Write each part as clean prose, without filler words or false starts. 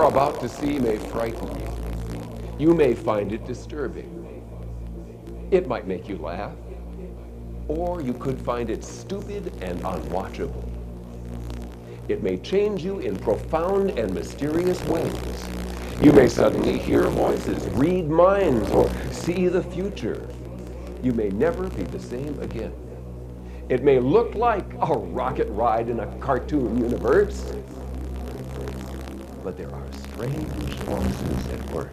are about to see may frighten you. You may find it disturbing. It might make you laugh, or you could find it stupid and unwatchable. It may change you in profound and mysterious ways. You may suddenly hear voices, read minds, or see the future. You may never be the same again. It may look like a rocket ride in a cartoon universe, but there are strange forces at work.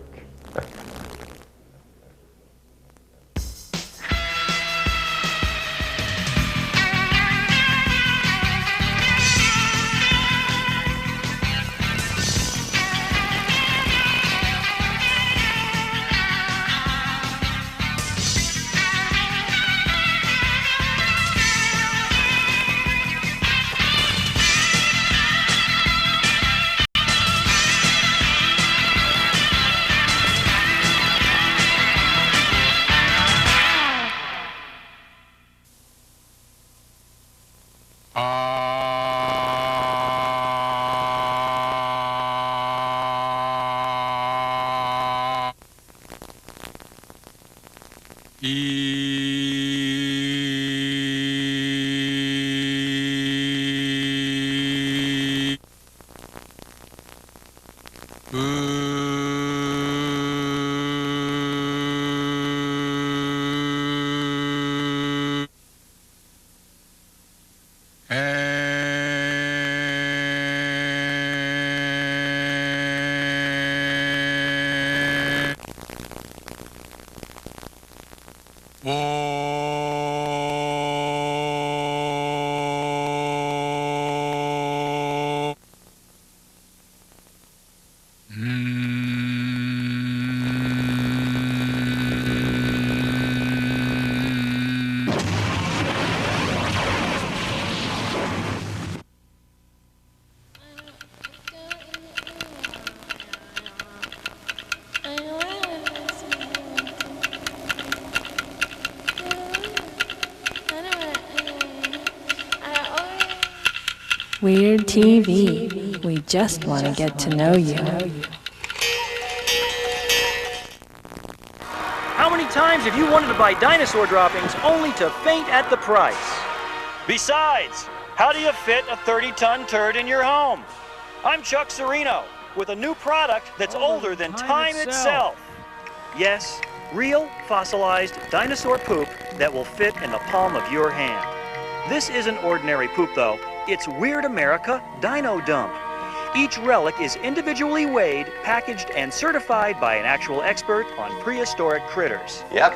Weird TV. We just want to get to know you. How many times have you wanted to buy dinosaur droppings only to faint at the price? Besides, how do you fit a 30-ton turd in your home? I'm Chuck Cirino with a new product that's older than time itself. Yes, real fossilized dinosaur poop that will fit in the palm of your hand. This isn't ordinary poop though. It's Weird America Dino Dump. Each relic is individually weighed, packaged, and certified by an actual expert on prehistoric critters. Yep,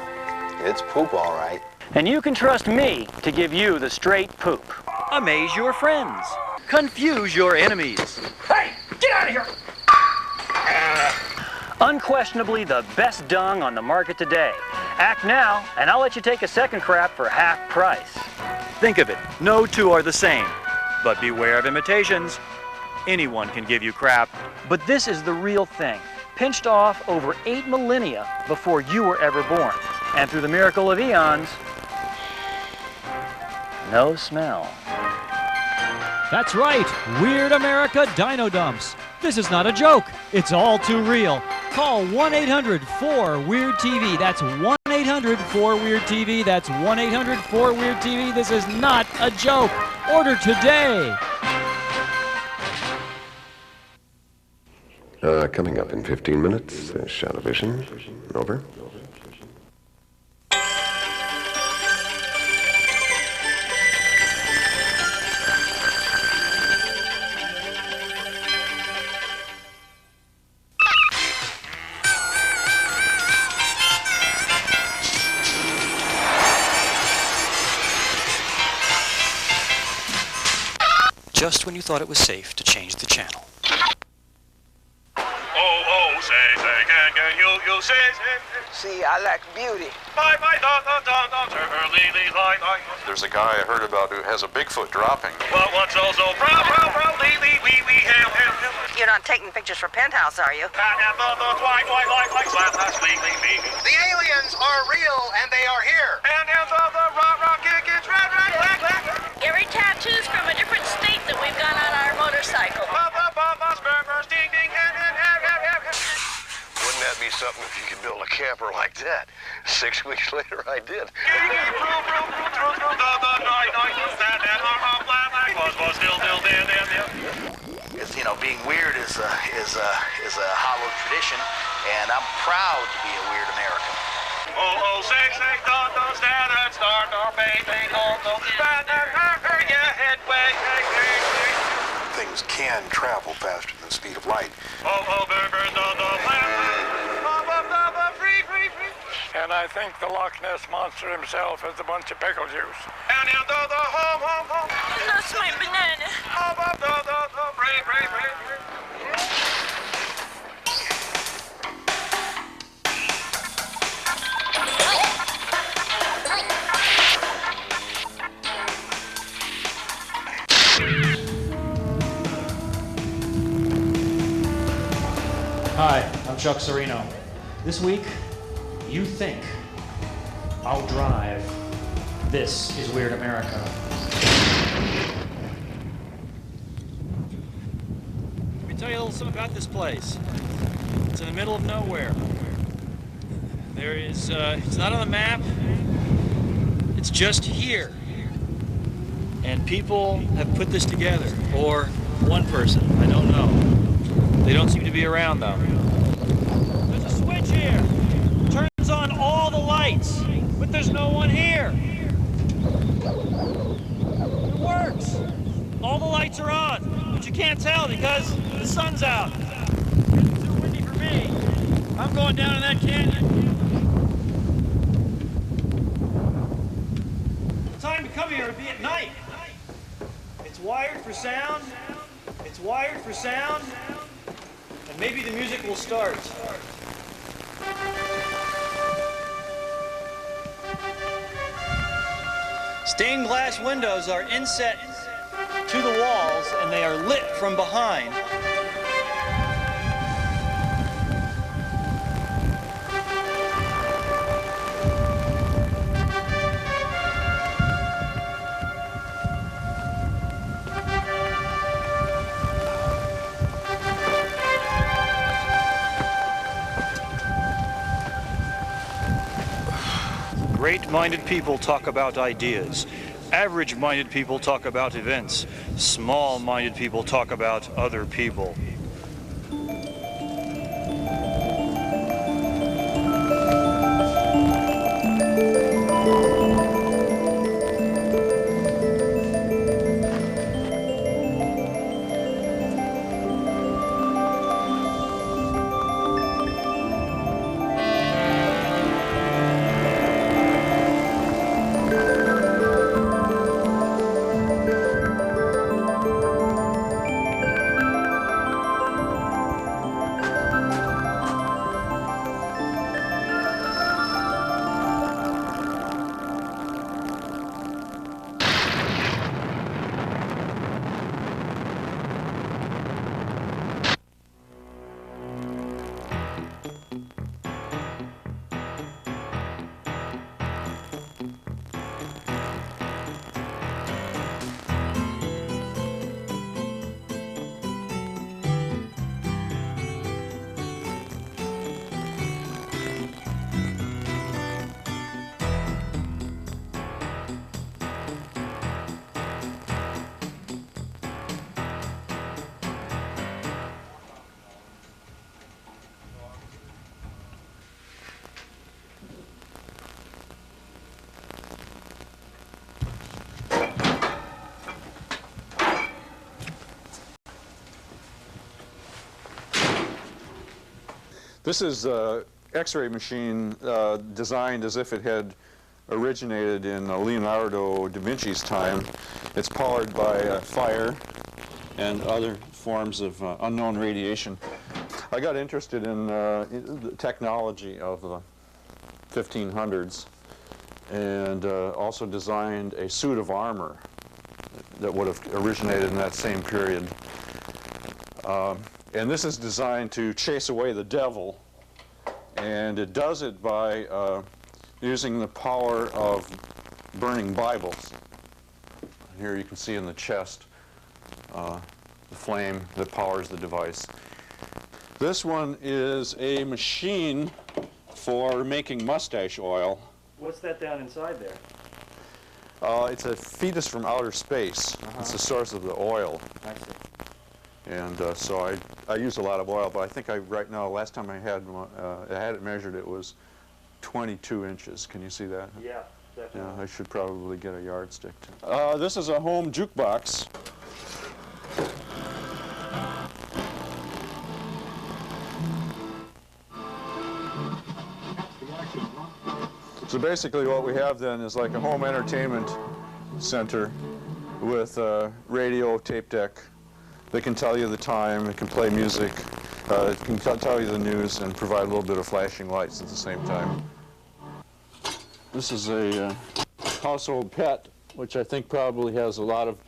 it's poop all right. And you can trust me to give you the straight poop. Amaze your friends. Confuse your enemies. Hey, get out of here! Unquestionably the best dung on the market today. Act now, and I'll let you take a second crap for half price. Think of it, no two are the same. But beware of imitations. Anyone can give you crap. But this is the real thing, pinched off over 8 millennia before you were ever born. And through the miracle of eons, no smell. That's right, Weird America Dino Dumps. This is not a joke, it's all too real. Call 1-800-4-WEIRD-TV. That's 1-800-4-WEIRD-TV. That's 1-800-4-WEIRD-TV. This is not a joke. Order today. Coming up in 15 minutes, Shadowvision. Over. Just when you thought it was safe to change the channel. You say. See, I like beauty. There's a guy I heard about who has a Bigfoot dropping. You're not taking pictures for Penthouse, are you? The aliens are real and they are here. Every tattoo's from a different state that we've got on our motorcycle. be something if you could build a camper like that. 6 weeks later, I did. It's, you know, being weird is a hollow tradition, and I'm proud to be a weird American. Oh, say, don't stand and start, don't bang, don't stand and hurry your head way. Things can travel faster than the speed of light. And I think the Loch Ness Monster himself is a bunch of pickle juice. And you do the home. That's my banana. Hi, I'm Chuck Cirino. This week, you think I'll drive. This is Weird America. Let me tell you a little something about this place. It's in the middle of nowhere. There is, it's not on the map. It's just here. And people have put this together, or one person, I don't know. They don't seem to be around though. There's a switch here. Turns on all the lights, but there's no one here. It works. All the lights are on, but you can't tell because the sun's out. It's too windy for me. I'm going down in that canyon. The time to come here would be at night. It's wired for sound. It's wired for sound. And maybe the music will start. Stained glass windows are inset to the walls and they are lit from behind. Great-minded people talk about ideas. Average-minded people talk about events. Small-minded people talk about other people. This is an X-ray machine designed as if it had originated in Leonardo da Vinci's time. It's powered by fire and other forms of unknown radiation. I got interested in the technology of the 1500s and also designed a suit of armor that would have originated in that same period. And this is designed to chase away the devil, and it does it by using the power of burning Bibles. Here you can see in the chest the flame that powers the device. This one is a machine for making mustache oil. What's that down inside there? It's a fetus from outer space. It's the source of the oil. I see. And so I use a lot of oil, but I think right now, last time I had it measured, it was 22 inches. Can you see that? Yeah, definitely. Yeah, I should probably get a yardstick. This is a home jukebox. So basically what we have then is like a home entertainment center with a radio, tape deck. They can tell you the time, it can play music, it can tell you the news and provide a little bit of flashing lights at the same time. This is a household pet, which I think probably has a lot of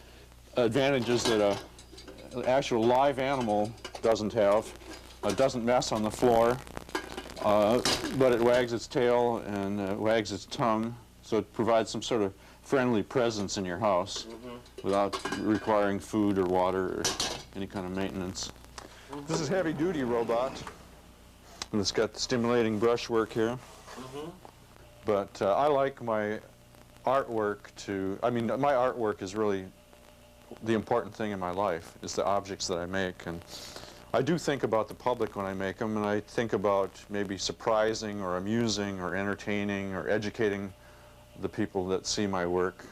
advantages that an actual live animal doesn't have. It doesn't mess on the floor. But it wags its tail and wags its tongue, so it provides some sort of friendly presence in your house without requiring food or water or any kind of maintenance. This is heavy-duty robot, and it's got stimulating brushwork here. But I like my artwork my artwork is really the important thing in my life, is the objects that I make. And I do think about the public when I make them, and I think about maybe surprising or amusing or entertaining or educating the people that see my work.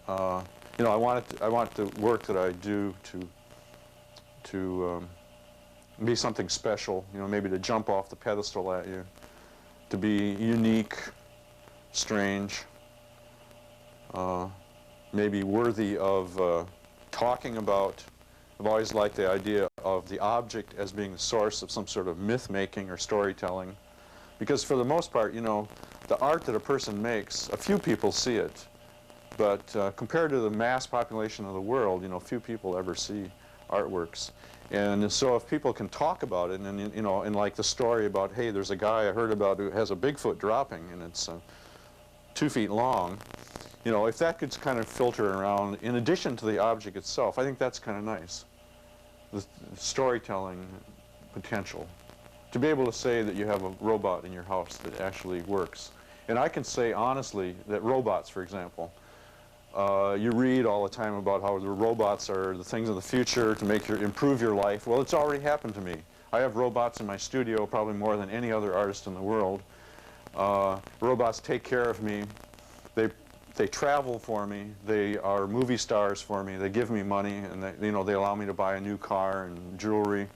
You know, I want the work that I do to be something special. You know, maybe to jump off the pedestal at you, to be unique, strange, maybe worthy of talking about. I've always liked the idea of the object as being the source of some sort of myth-making or storytelling. Because for the most part, you know, the art that a person makes, a few people see it. But compared to the mass population of the world, you know, few people ever see artworks. And so if people can talk about it, and you know, and like the story about, hey, there's a guy I heard about who has a Bigfoot dropping, and it's 2 feet long. You know, if that could kind of filter around, in addition to the object itself, I think that's kind of nice. The storytelling potential. To be able to say that you have a robot in your house that actually works. And I can say honestly that robots, for example, you read all the time about how the robots are the things of the future to improve your life. Well, it's already happened to me. I have robots in my studio probably more than any other artist in the world. Robots take care of me. They travel for me. They are movie stars for me. They give me money, and they allow me to buy a new car and jewelry.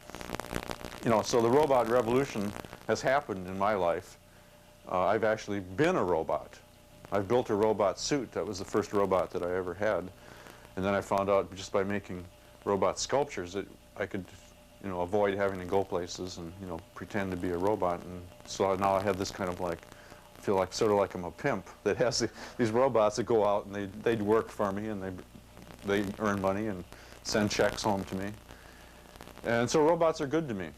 You know, so the robot revolution has happened in my life. I've actually been a robot. I've built a robot suit. That was the first robot that I ever had. And then I found out just by making robot sculptures that I could, you know, avoid having to go places and, you know, pretend to be a robot. And so now I have this kind of like, I feel like sort of like I'm a pimp that has these robots that go out and they'd work for me and they earn money and send checks home to me. And so robots are good to me.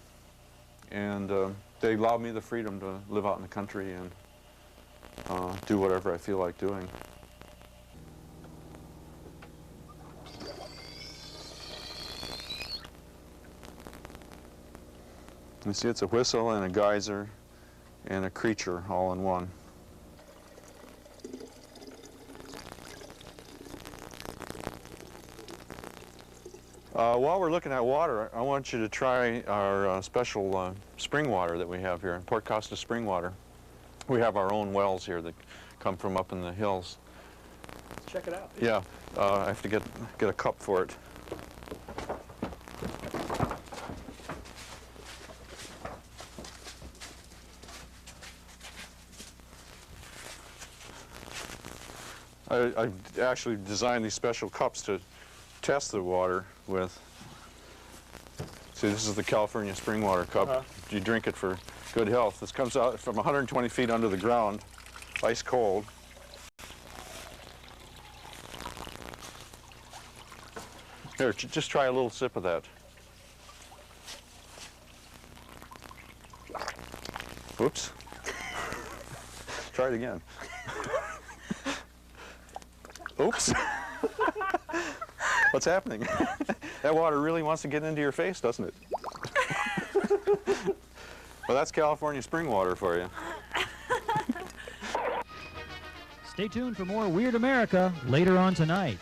And they allow me the freedom to live out in the country and do whatever I feel like doing. You see, it's a whistle and a geyser and a creature all in one. While we're looking at water, I want you to try our special spring water that we have here, Port Costa spring water. We have our own wells here that come from up in the hills. Let's check it out. Yeah, I have to get a cup for it. I actually designed these special cups to test the water with. See, this is the California spring water cup. You drink it for good health. This comes out from 120 feet under the ground, ice cold. Here, just try a little sip of that. Whoops. Try it again. Oops. What's happening? That water really wants to get into your face, doesn't it? Well, that's California spring water for you. Stay tuned for more Weird America later on tonight.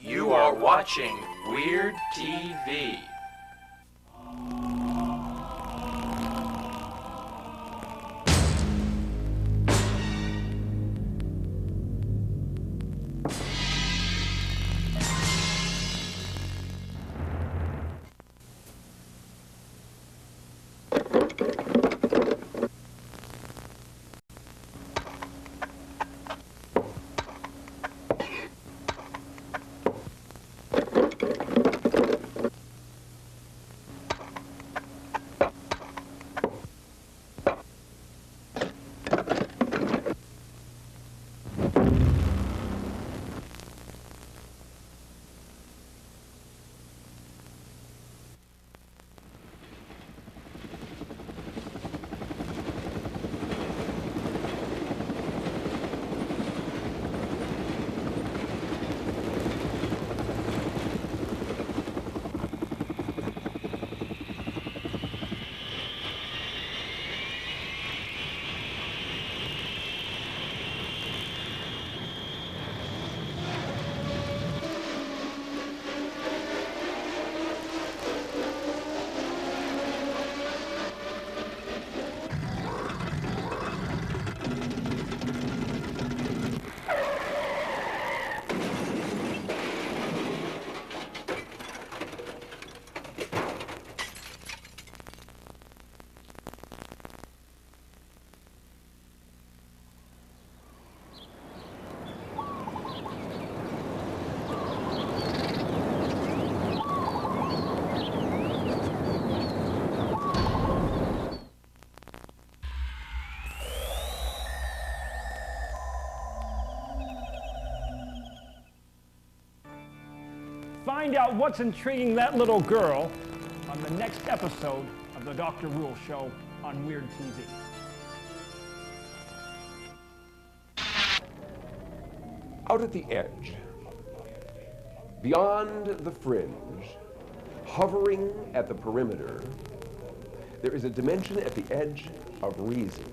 You are watching Weird TV. Find out what's intriguing that little girl on the next episode of the Dr. Rule Show on Weird TV. Out at the edge, beyond the fringe, hovering at the perimeter, there is a dimension at the edge of reason,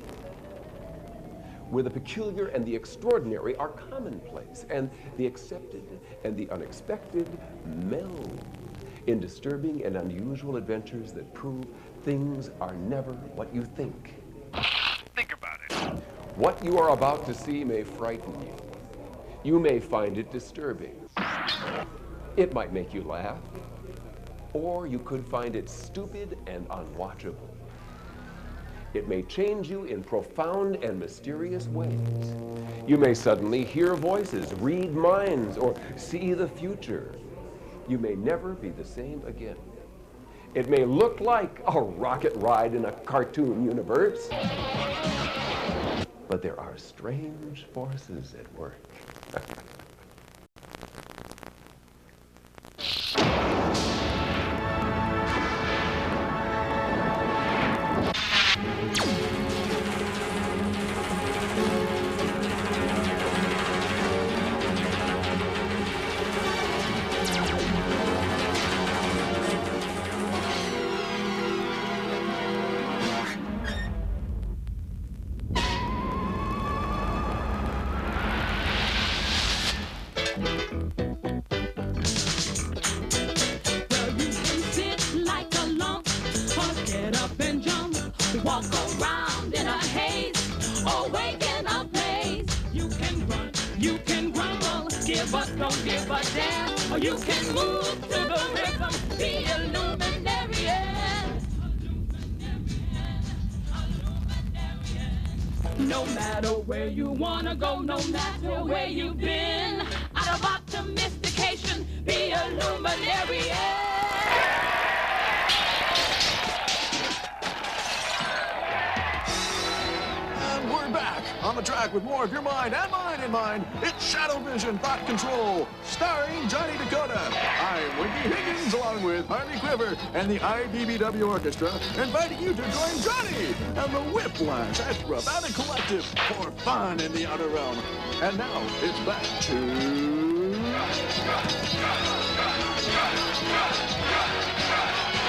where the peculiar and the extraordinary are commonplace, and the accepted and the unexpected meld in disturbing and unusual adventures that prove things are never what you think. Think about it. What you are about to see may frighten you. You may find it disturbing. It might make you laugh, Or you could find it stupid and unwatchable. It may change you in profound and mysterious ways. You may suddenly hear voices, read minds, or see the future. You may never be the same again. It may look like a rocket ride in a cartoon universe, but there are strange forces at work. No matter where you wanna go, no matter where you've been, out of optimistication, be a luminary. And we're back on the track with more of your mind and mine in mind. It's Shadow Vision Thought Control, starring Johnny Dakota. I'm Wendy Higgins, along with Harley Quiver and the IBBW Orchestra, inviting you to join Johnny and the Whiplash Acrobatic Collective for fun in the outer realm. And now it's back to...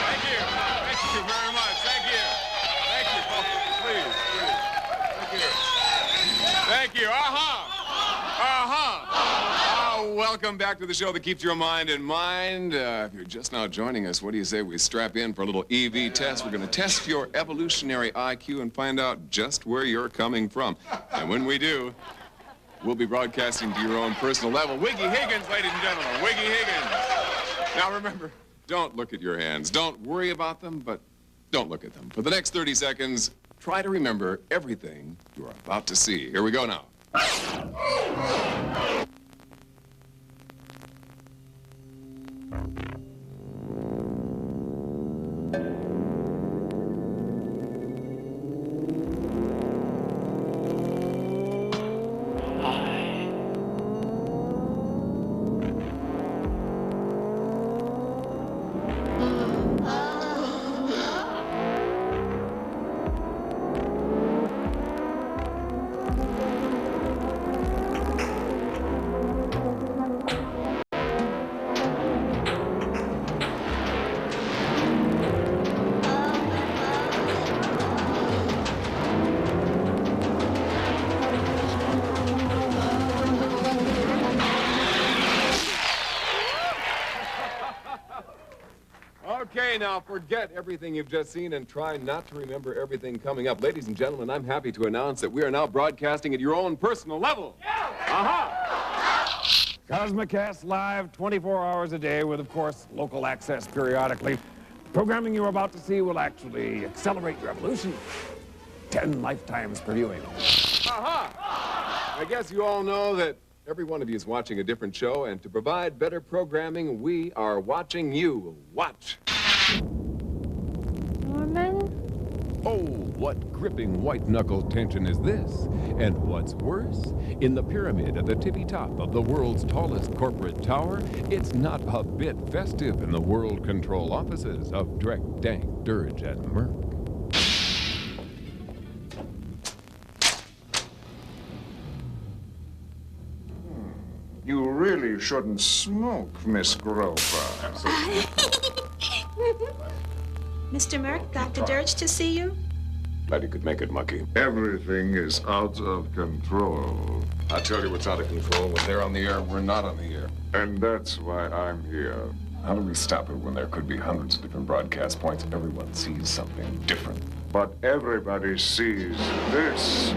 Thank you. Thank you very much. Thank you. Thank you. Please. Thank you. Thank you. Welcome back to the show that keeps your mind in mind. If you're just now joining us, what do you say we strap in for a little EV test? We're going to test your evolutionary IQ and find out just where you're coming from. And when we do, we'll be broadcasting to your own personal level. Wiggy Higgins, ladies and gentlemen. Wiggy Higgins. Now remember, don't look at your hands. Don't worry about them, but don't look at them. For the next 30 seconds, try to remember everything you're about to see. Here we go now. Okay, now forget everything you've just seen and try not to remember everything coming up. Ladies and gentlemen, I'm happy to announce that we are now broadcasting at your own personal level. Cosmocast live 24 hours a day with, of course, local access periodically. Programming you're about to see will actually accelerate your evolution. 10 lifetimes per viewing. I guess you all know that every one of you is watching a different show, and to provide better programming, we are watching you. Watch. Oh, what gripping white-knuckle tension is this? And what's worse, in the pyramid at the tippy-top of the world's tallest corporate tower, it's not a bit festive in the world control offices of Drek, Dank, Dirge, and Merc. You really shouldn't smoke, Miss Grover. Mr. Merck, Dr. Dirge to see you? Glad you could make it, Mucky. Everything is out of control. I tell you what's out of control. When they're on the air, we're not on the air. And that's why I'm here. How do we stop it when there could be hundreds of different broadcast points? Everyone sees something different. But everybody sees this.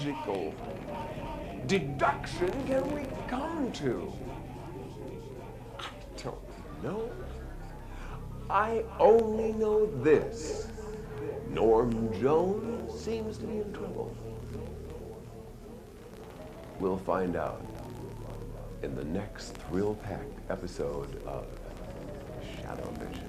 logical deduction can we come to? I don't know. I only know this. Norm Jones seems to be in trouble. We'll find out in the next thrill-packed episode of Shadow Vision.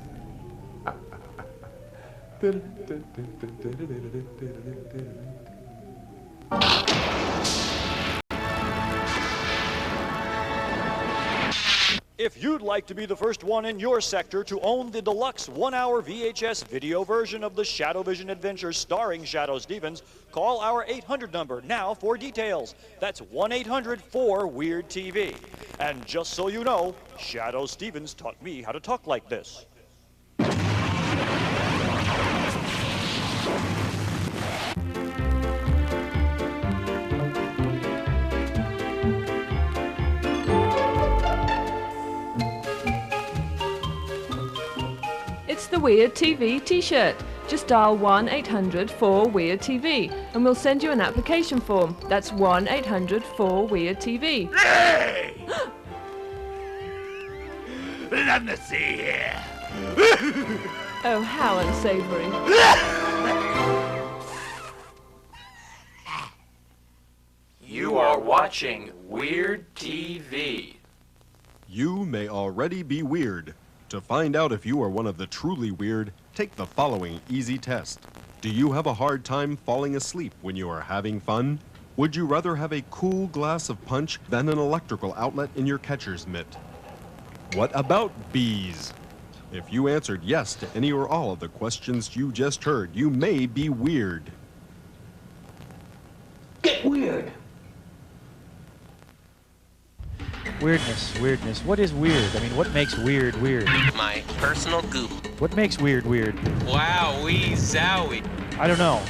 If you'd like to be the first one in your sector to own the deluxe 1-hour VHS video version of the Shadow Vision Adventures starring Shadow Stevens, call our 800 number now for details. That's 1-800-4-WEIRD-TV. And just so you know, Shadow Stevens taught me how to talk like this. It's the Weird TV t-shirt. Just dial 1-800-4-WEIRD-TV and we'll send you an application form. That's 1-800-4-WEIRD-TV. Hey! Let me see here. Oh, how unsavory. You are watching Weird TV. You may already be weird. To find out if you are one of the truly weird, take the following easy test. Do you have a hard time falling asleep when you are having fun? Would you rather have a cool glass of punch than an electrical outlet in your catcher's mitt? What about bees? If you answered yes to any or all of the questions you just heard, you may be weird. Get weird. Weirdness. What is weird? I mean, what makes weird weird? My personal goop. What makes weird weird? Wowee zowie. I don't know.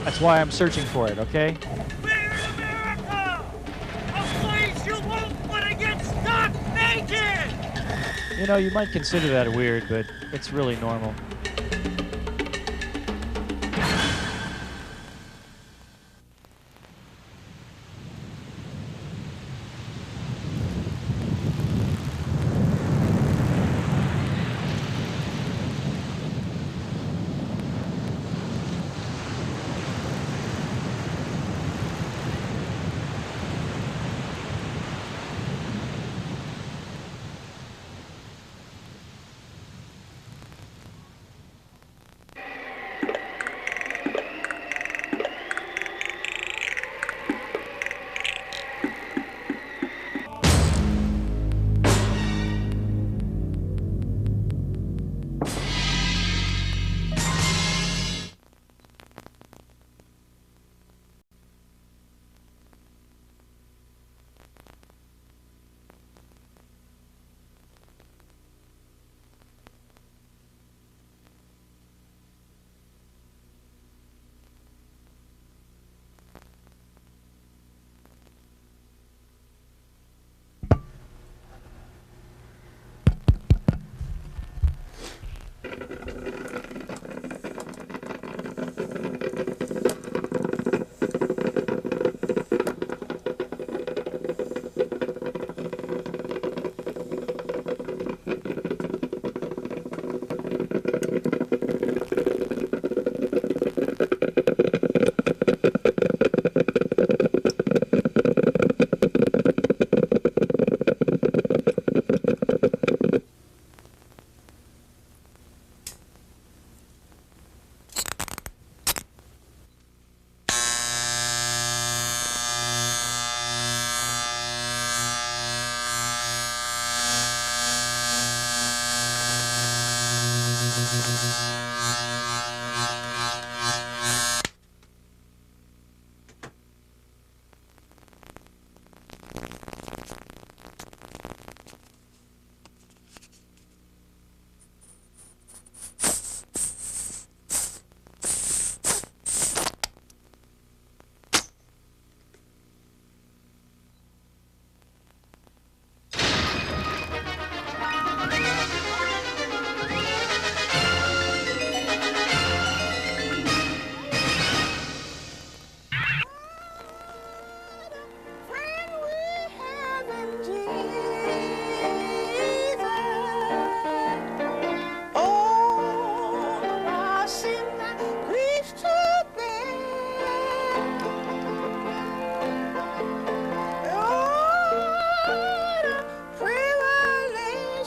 That's why I'm searching for it, okay? Weird America! A place you won't want to get stuck naked! You know, you might consider that weird, but it's really normal.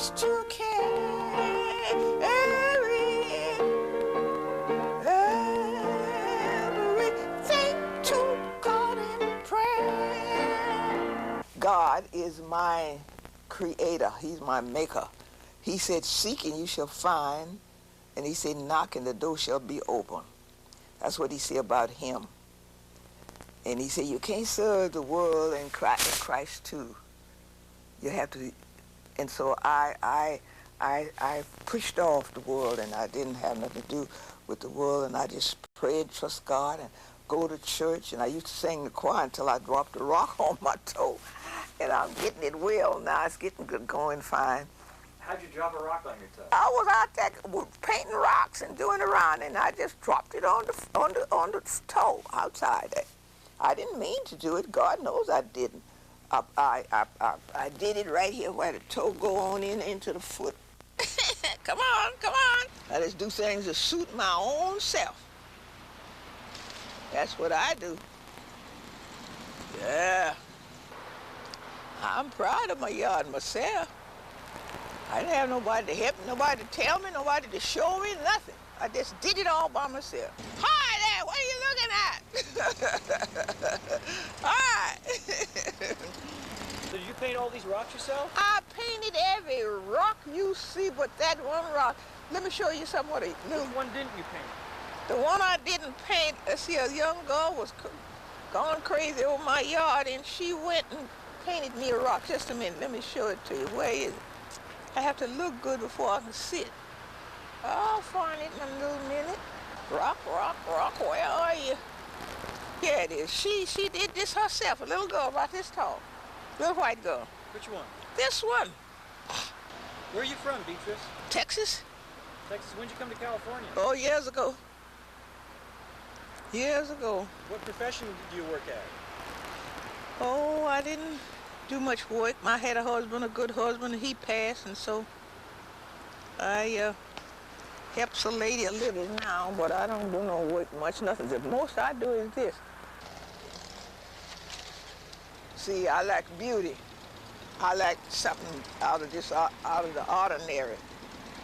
things to carry, everything to God in prayer. God is my creator. He's my maker. He said, seek and you shall find. And he said, knock and the door shall be open. That's what he said about him. And he said, you can't serve the world and Christ too. You have to. And so I pushed off the world, and I didn't have nothing to do with the world, and I just prayed, trust God, and go to church. And I used to sing in the choir until I dropped a rock on my toe. And I'm getting it well now. It's getting good, going fine. How'd you drop a rock on your toe? I was out there painting rocks and doing around, and I just dropped it on the toe outside. I didn't mean to do it. God knows I didn't. I did it right here where the toe go on into the foot. Come on, come on. I just do things to suit my own self. That's what I do. Yeah. I'm proud of my yard myself. I didn't have nobody to help me, nobody to tell me, nobody to show me, nothing. I just did it all by myself. Hi there, what are you looking at? Hi. So did you paint all these rocks yourself? I painted every rock you see but that one rock. Let me show you something. Which one didn't you paint? The one I didn't paint, see, a young girl was gone crazy over my yard, and she went and painted me a rock. Just a minute, let me show it to you. Where is it? I have to look good before I can sit. I'll find it in a little minute. Rock, rock, rock, where are you? Here it is. She did this herself, a little girl about this tall. Little white girl. Which one? This one. Where are you from, Beatrice? Texas. Texas, when'd you come to California? Oh, years ago. Years ago. What profession did you work at? Oh, I didn't do much work. I had a husband, a good husband, and he passed, and so I helps a lady a little now, but I don't do no work much, nothing. The most I do is this. See, I like beauty. I like something out of the ordinary.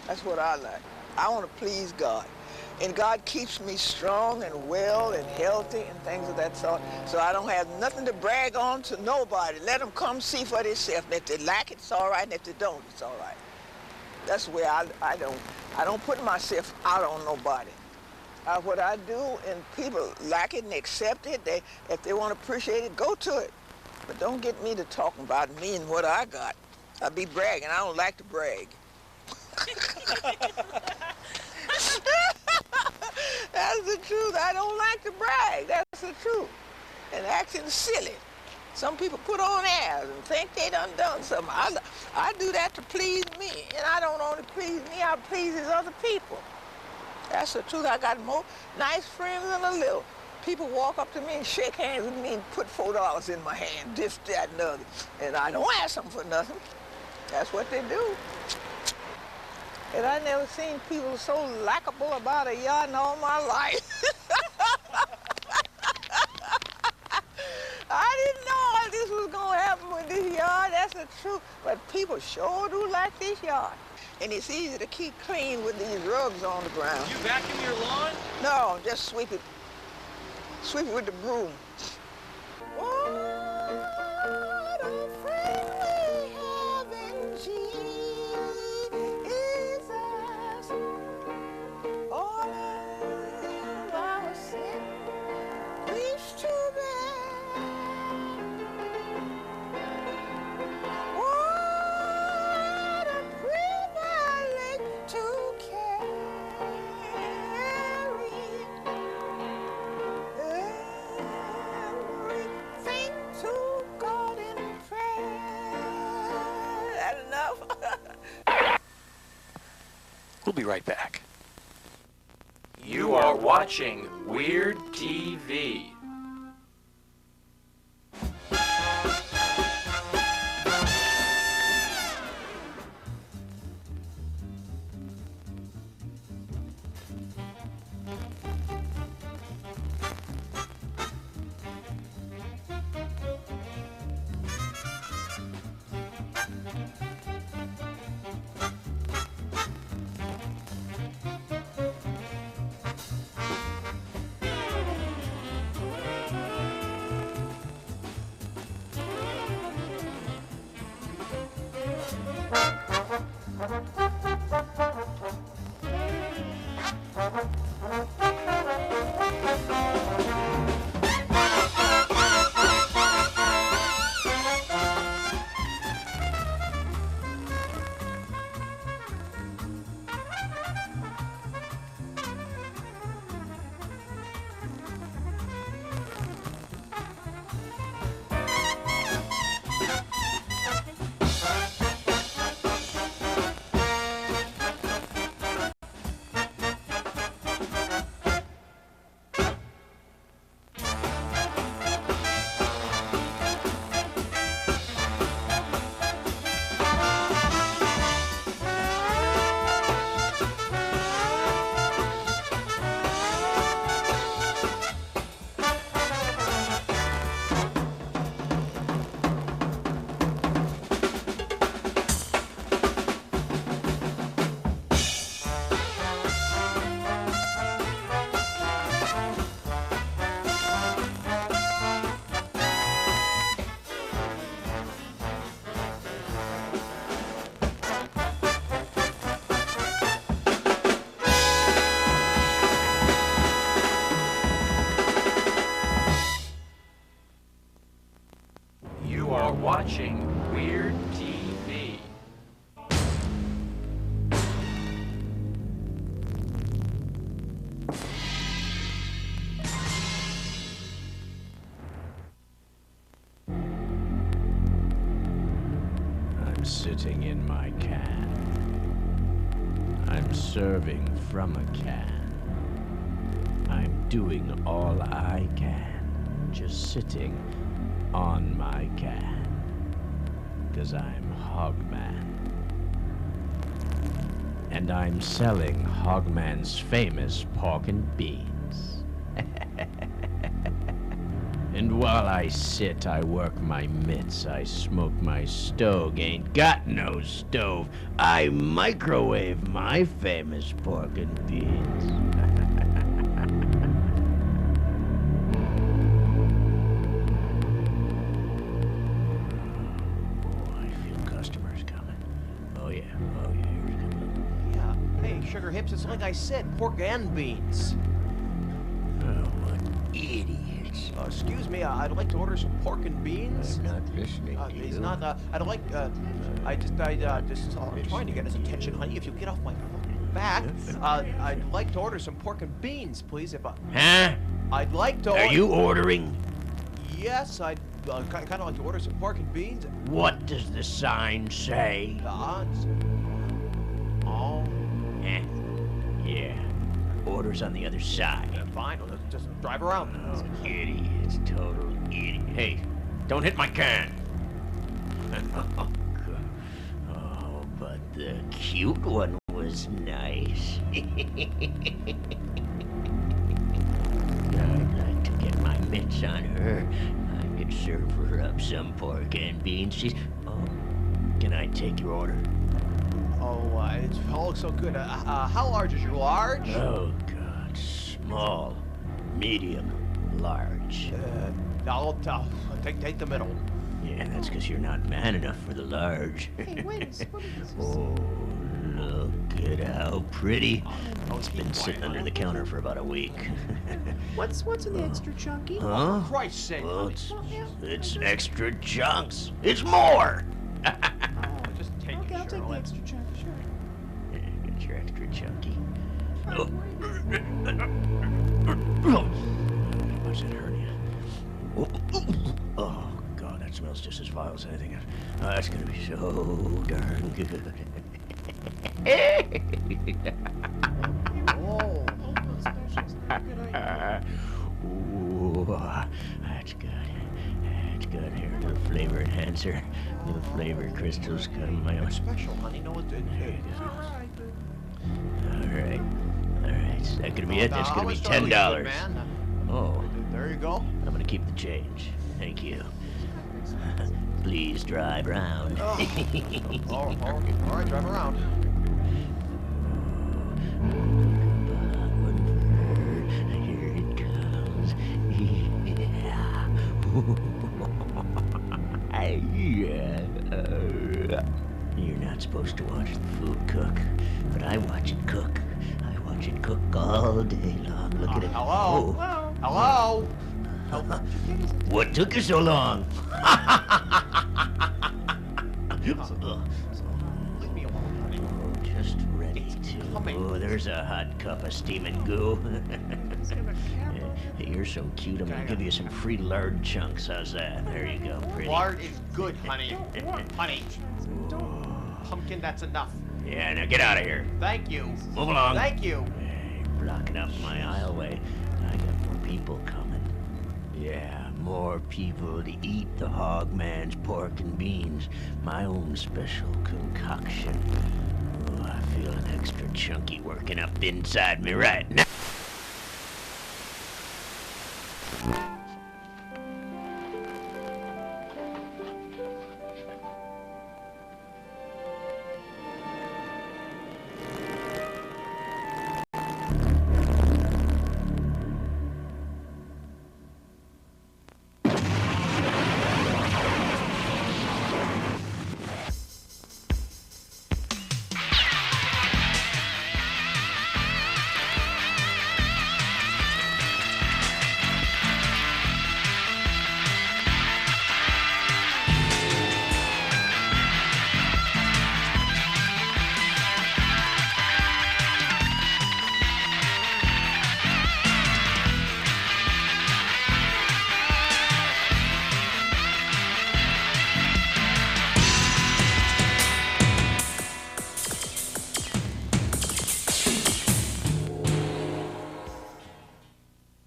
That's what I like. I want to please God. And God keeps me strong and well and healthy and things of that sort. So I don't have nothing to brag on to nobody. Let them come see for themselves. And if they like it, it's all right. And if they don't, it's all right. That's the way I don't put myself out on nobody. What I do, and people like it and accept it, if they want to appreciate it, go to it. But don't get me to talking about me and what I got. I be bragging. I don't like to brag. That's the truth. I don't like to brag. That's the truth. And acting silly. Some people put on airs and think they done something. I do that to please me. And I don't only please me, I please these other people. That's the truth. I got more nice friends than a little. People walk up to me and shake hands with me and put $4 in my hand, this, that, and the other. And I don't ask them for nothing. That's what they do. And I never seen people so likable about a yard in all my life. I didn't know all this was going to happen with this yard. That's the truth. But people sure do like this yard. And it's easy to keep clean with these rugs on the ground. You vacuum your lawn? No, just sweep it. Sweep it with the broom. What a friend we have in Jesus. All of our sin reached to bear. What a privilege to carry everything to God in prayer. That enough? We'll be right back. You are watching Weird TV. You are watching Weird TV. I'm sitting in my can. I'm serving from a can. I'm doing all I can, just sitting on my can, 'cause I'm Hogman. And I'm selling Hogman's famous pork and beans. And while I sit, I work my mitts, I smoke my stove, ain't got no stove, I microwave my famous pork and beans. Sugar Hips, it's like I said, pork and beans. Oh, what idiots. Excuse me, I'd like to order some pork and beans. I'm not listening to you. He's not, I'd like, I'm trying to get his attention, honey. If you get off my fucking back, I'd like to order some pork and beans, please, if I... Huh? I'd like to order... Are you ordering? Yes, I'd kind of like to order some pork and beans. What does the sign say? Yeah. Orders on the other side. Fine, let's just drive around. Oh, idiots, total idiot. Hey, don't hit my can. Oh, but the cute one was nice. I'd like to get my mitts on her. I could serve her up some pork and beans. She's... Oh, can I take your order? Oh, it all looks so good. How large is your large? Oh, God. Small, medium, large. I'll take the middle. Yeah, that's because you're not man enough for the large. Hey, wait, what is this? Oh, look at how pretty. It's been sitting under the counter for about a week. What's in the extra chunky? Huh? For Christ's sake. Well, it's extra chunks. It's more. Just take it, I'll take the extra chunky, sure. Get your extra chunky. What's that hernia? Oh, God, that smells just as vile as anything else. Oh, that's gonna be so darn good. Oh, Ooh, that's good. That's good. Here, a little flavor enhancer. Little flavor crystals cut in my own. Special, honey. No, it's All right. Is that gonna be it? That's gonna be $10. Oh. There you go. I'm gonna keep the change. Thank you. Please drive around. All right, drive around. Here it comes. Yeah. You're not supposed to watch the food cook, but I watch it cook. I watch it cook all day long. Look at it. Hello? Oh. Hello? What took you so long? Leave me alone, honey. Oh, just ready to. Oh, there's a hot cup of steaming goo. Hey, you're so cute, I'm gonna give you some free lard chunks. How's that? There you go, pretty. Lard is good, honey. Honey. Pumpkin, that's enough. Yeah, now get out of here. Thank you. Move along. Thank you. Hey, blocking up my aisleway. I got more people coming. Yeah, more people to eat the hog man's pork and beans. My own special concoction. Oh, I feel an extra chunky working up inside me right now.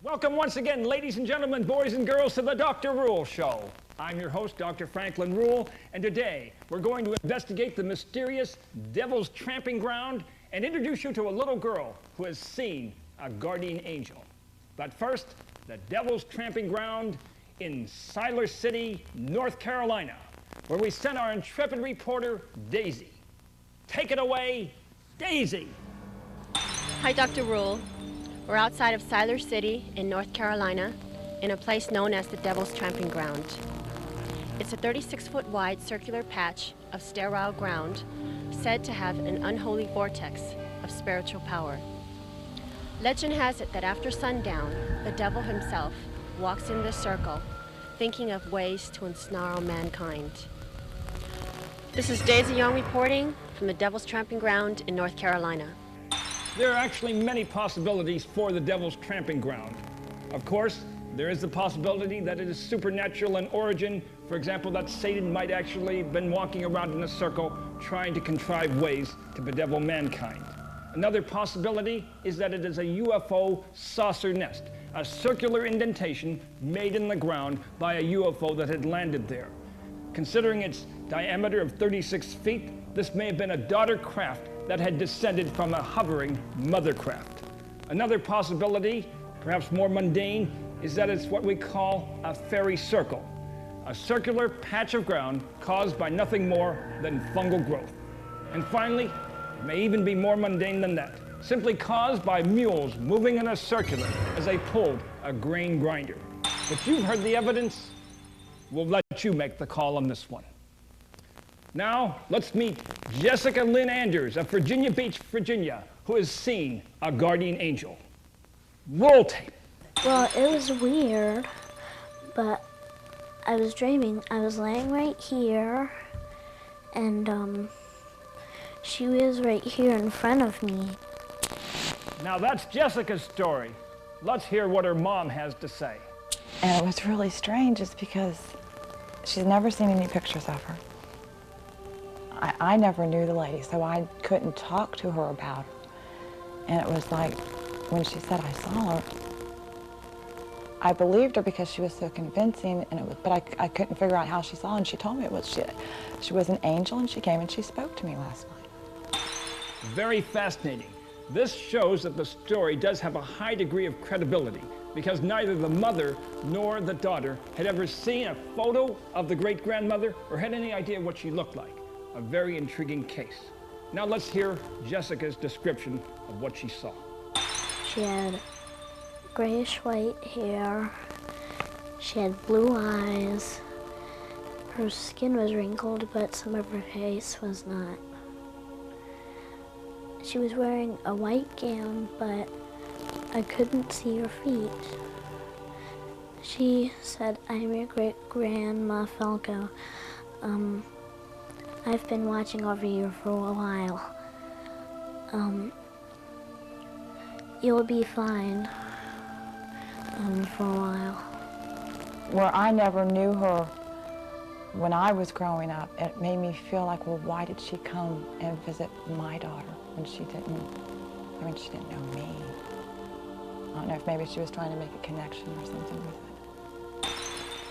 Welcome once again, ladies and gentlemen, boys and girls, to the Dr. Rule Show. I'm your host, Dr. Franklin Rule, and today we're going to investigate the mysterious Devil's Tramping Ground and introduce you to a little girl who has seen a guardian angel. But first, the Devil's Tramping Ground in Siler City, North Carolina, where we sent our intrepid reporter, Daisy. Take it away, Daisy. Hi, Dr. Rule. We're outside of Siler City in North Carolina in a place known as the Devil's Tramping Ground. It's a 36-foot wide circular patch of sterile ground said to have an unholy vortex of spiritual power. Legend has it that after sundown, the devil himself walks in this circle thinking of ways to ensnarl mankind. This is Daisy Young reporting from the Devil's Tramping Ground in North Carolina. There are actually many possibilities for the Devil's Tramping Ground. Of course, there is the possibility that it is supernatural in origin. For example, that Satan might actually have been walking around in a circle trying to contrive ways to bedevil mankind. Another possibility is that it is a UFO saucer nest, a circular indentation made in the ground by a UFO that had landed there. Considering its diameter of 36 feet, this may have been a daughter craft that had descended from a hovering mother craft. Another possibility, perhaps more mundane, is that it's what we call a fairy circle, a circular patch of ground caused by nothing more than fungal growth. And finally, it may even be more mundane than that, simply caused by mules moving in a circular as they pulled a grain grinder. But you've heard the evidence. We'll let you make the call on this one. Now, let's meet Jessica Lynn Anders of Virginia Beach, Virginia, who has seen a guardian angel. Roll tape. Well, it was weird, but I was dreaming. I was laying right here, and she was right here in front of me. Now, that's Jessica's story. Let's hear what her mom has to say. And it was really strange just because she's never seen any pictures of her. I never knew the lady, so I couldn't talk to her about her. And it was like, when she said I saw her, I believed her because she was so convincing, and but I couldn't figure out how she saw her, and she told me it was she was an angel, and she came and she spoke to me last night. Very fascinating. This shows that the story does have a high degree of credibility, because neither the mother nor the daughter had ever seen a photo of the great-grandmother or had any idea what she looked like. A very intriguing case. Now let's hear Jessica's description of what she saw. She had grayish white hair. She had blue eyes. Her skin was wrinkled, but some of her face was not. She was wearing a white gown, but I couldn't see her feet. She said, "I'm your great-grandma Falco. I've been watching over you for a while. You'll be fine for a while." Where I never knew her when I was growing up, it made me feel like, well, why did she come and visit my daughter when she didn't know me? I don't know if maybe she was trying to make a connection or something with it.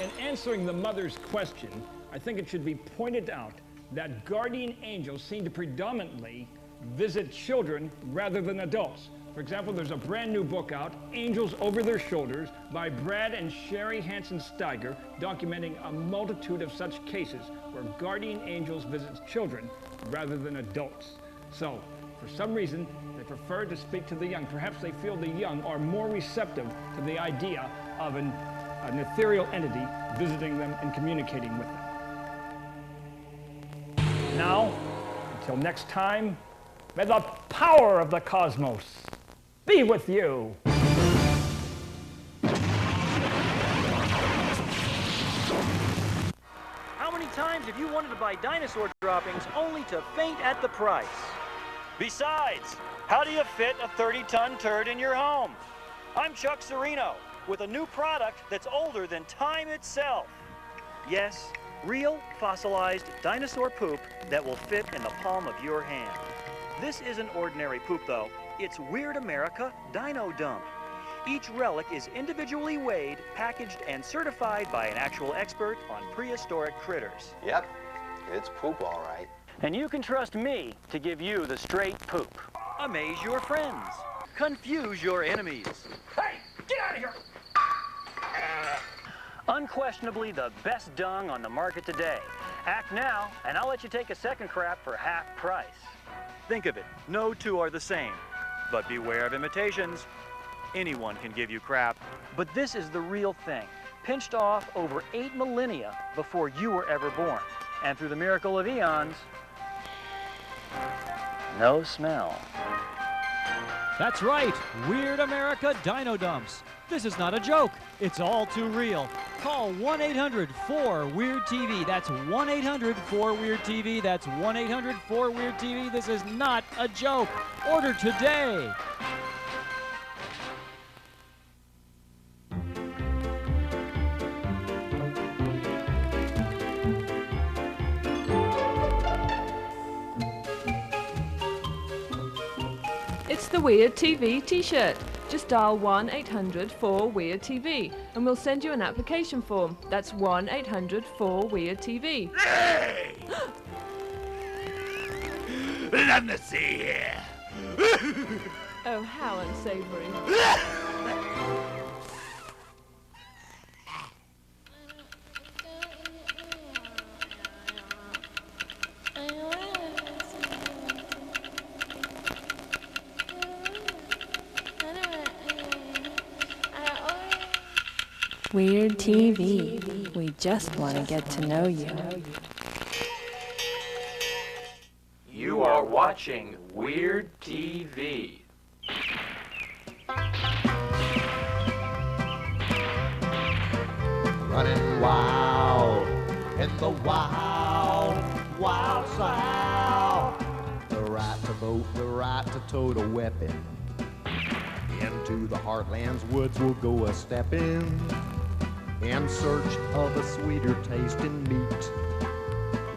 In answering the mother's question, I think it should be pointed out that guardian angels seem to predominantly visit children rather than adults. For example, there's a brand new book out, Angels Over Their Shoulders, by Brad and Sherry Hansen-Steiger, documenting a multitude of such cases where guardian angels visit children rather than adults. So, for some reason, they prefer to speak to the young. Perhaps they feel the young are more receptive to the idea of an ethereal entity visiting them and communicating with them. Now, until next time, may the power of the cosmos be with you. How many times have you wanted to buy dinosaur droppings only to faint at the price? Besides, how do you fit a 30-ton turd in your home? I'm Chuck Cirino with a new product that's older than time itself. Yes, real fossilized dinosaur poop that will fit in the palm of your hand. This isn't ordinary poop, though. It's Weird America Dino Dump. Each relic is individually weighed, packaged, and certified by an actual expert on prehistoric critters. Yep, it's poop all right. And you can trust me to give you the straight poop. Amaze your friends. Confuse your enemies. Hey, get out of here! Unquestionably the best dung on the market today. Act now, and I'll let you take a second crap for half price. Think of it, no two are the same. But beware of imitations. Anyone can give you crap. But this is the real thing, pinched off over 8 millennia before you were ever born. And through the miracle of eons, no smell. That's right, Weird America Dino Dumps. This is not a joke. It's all too real. Call 1-800-4-WEIRD-TV. That's 1-800-4-WEIRD-TV. That's 1-800-4-WEIRD-TV. This is not a joke. Order today. It's the Weird TV t-shirt. Just dial 1-800-4-WEIRD-TV and we'll send you an application form. That's 1-800-4-WEIRD-TV. Hey! Let me see here. Oh, how unsavory. Weird TV. We just want to get to know you. You are watching Weird TV. Running wild in the wild, wild south. The right to vote, the right to tote a weapon. Into the heartland's woods we'll go a-steppin'. In search of a sweeter tasting meat,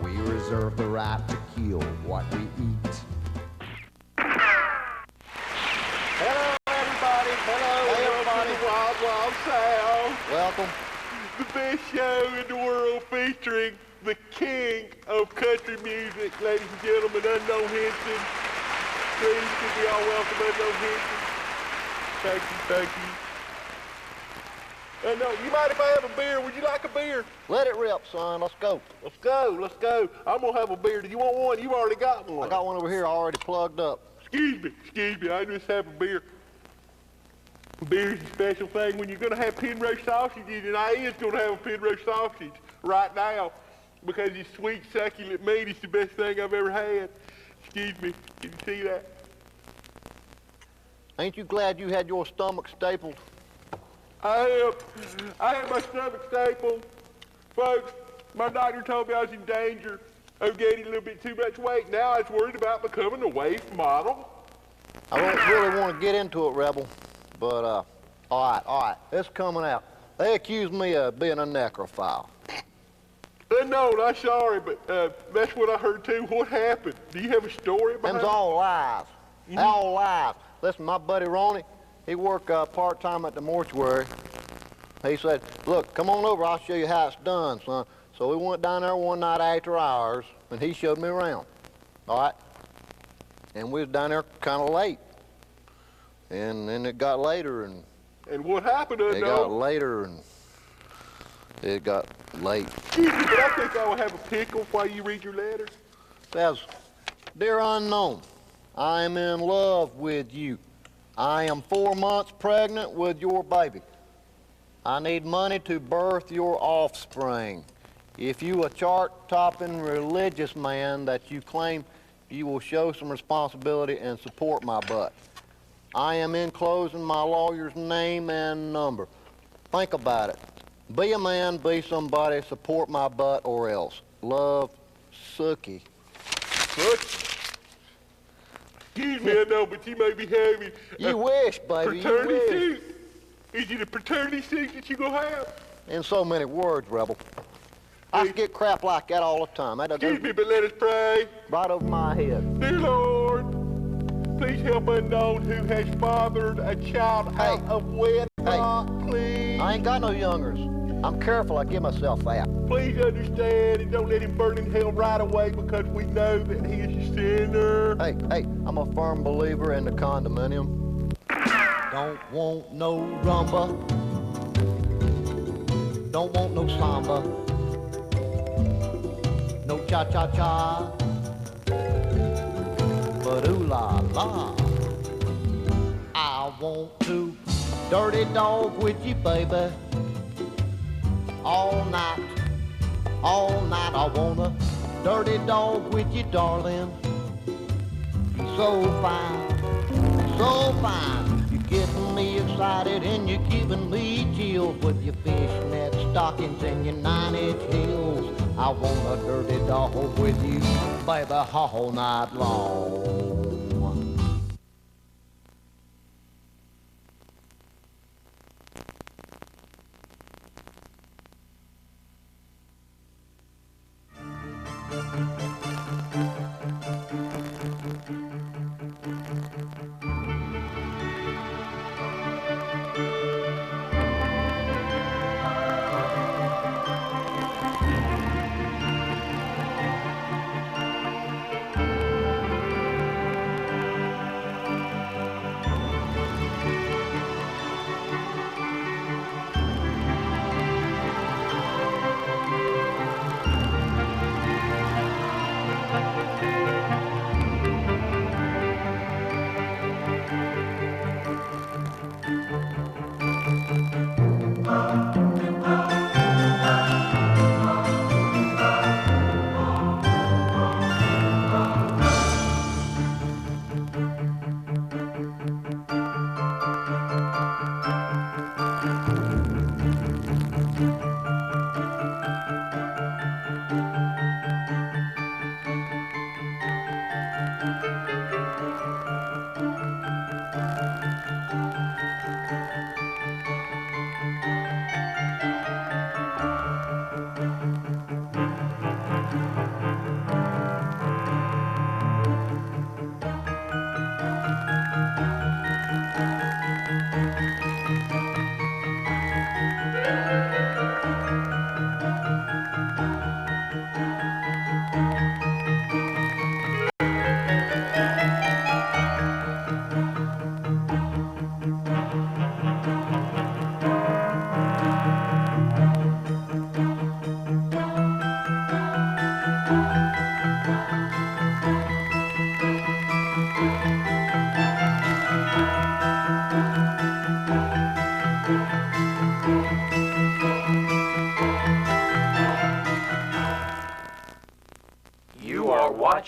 we reserve the right to kill what we eat. Hello, everybody. Hello. Hey, everybody. Wild, wild South. Welcome. The best show in the world featuring the king of country music, ladies and gentlemen, Unknown Henson. Please, could we all welcome Unknown Henson? Thank you, thank you. No, you mind if I have a beer? Would you like a beer? Let it rip, son. Let's go. Let's go, let's go. I'm gonna have a beer. Do you want one? You've already got one. I got one over here already plugged up. Excuse me, I just have a beer. Beer's a special thing when you're gonna have pin roast sausages, and I is gonna have a pin roast sausage right now. because this sweet, succulent meat is the best thing I've ever had. Excuse me, can you see that? Ain't you glad you had your stomach stapled? I am. I had my stomach stapled. Folks, my doctor told me I was in danger of gaining a little bit too much weight. Now I was worried about becoming a waif model. I don't really want to get into it, Rebel, but, all right, it's coming out. They accuse me of being a necrophile. No, I'm sorry, but that's what I heard too. What happened? Do you have a story behind it? Them's all lies. All lies. Listen, my buddy Ronnie, he worked part-time at the mortuary. He said, look, come on over, I'll show you how it's done, son. So we went down there one night after hours, and he showed me around, all right? And we was down there kind of late. And then it got later, and... And what happened, It got later, and it got late. Excuse me, but I think I will have a pickle while you read your letter. Says, Dear Unknown, I am in love with you. I am 4 months pregnant with your baby. I need money to birth your offspring. If you a chart-topping religious man that you claim, you will show some responsibility and support my butt. I am enclosing my lawyer's name and number. Think about it. Be a man, be somebody, support my butt or else. Love, Sookie. Sookie? Excuse me, I know, but you may be having You wish, baby, paternity you wish. suit. Is it a paternity suit that you gonna have? In so many words, Rebel. I get crap like that all the time. That Excuse me, but let us pray. Right over my head. Dear Lord, please help unknown who has fathered a child out of wedlock, please. I ain't got no youngers. I'm careful I give myself that. Please understand and don't let him burn in hell right away because we know that he is a sinner. Hey, I'm a firm believer in the condominium. Don't want no rumba. Don't want no samba. No cha-cha-cha. But ooh la la. I want to dirty dog with you, baby. All night I wanna dirty dog with you, darling. You're so fine, you're getting me excited and you're giving me chills with your fishnet stockings and your 9-inch heels. I want a dirty dog with you, baby, all night long.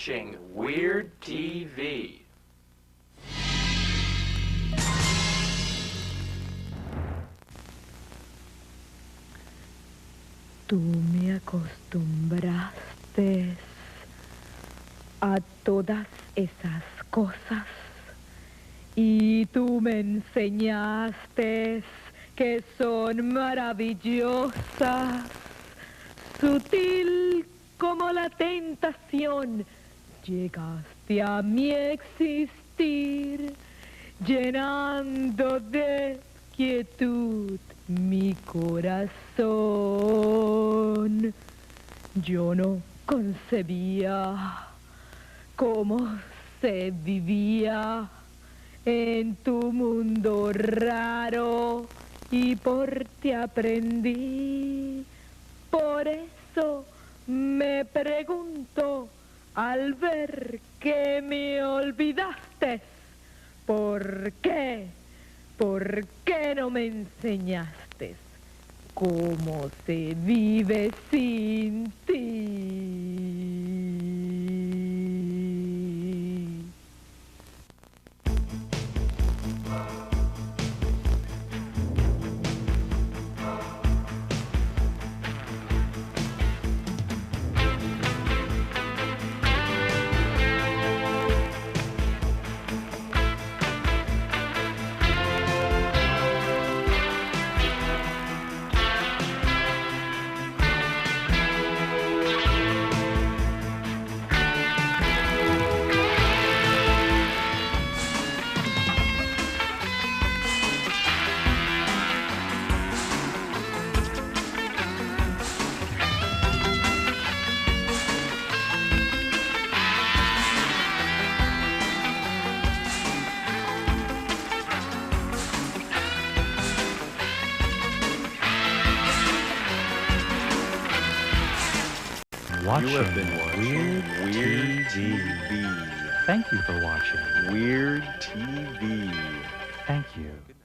watching Weird TV. Tú me acostumbraste a todas esas cosas y tú me enseñaste que son maravillosas, sutil como la tentación. Llegaste a mi existir, llenando de quietud mi corazón. Yo no concebía cómo se vivía en tu mundo raro y por ti aprendí. Por eso me pregunto al ver que me olvidaste, ¿por qué? ¿Por qué no me enseñaste cómo se vive sin ti? Watching You have been watching Weird TV. Thank you for watching Weird TV. Thank you.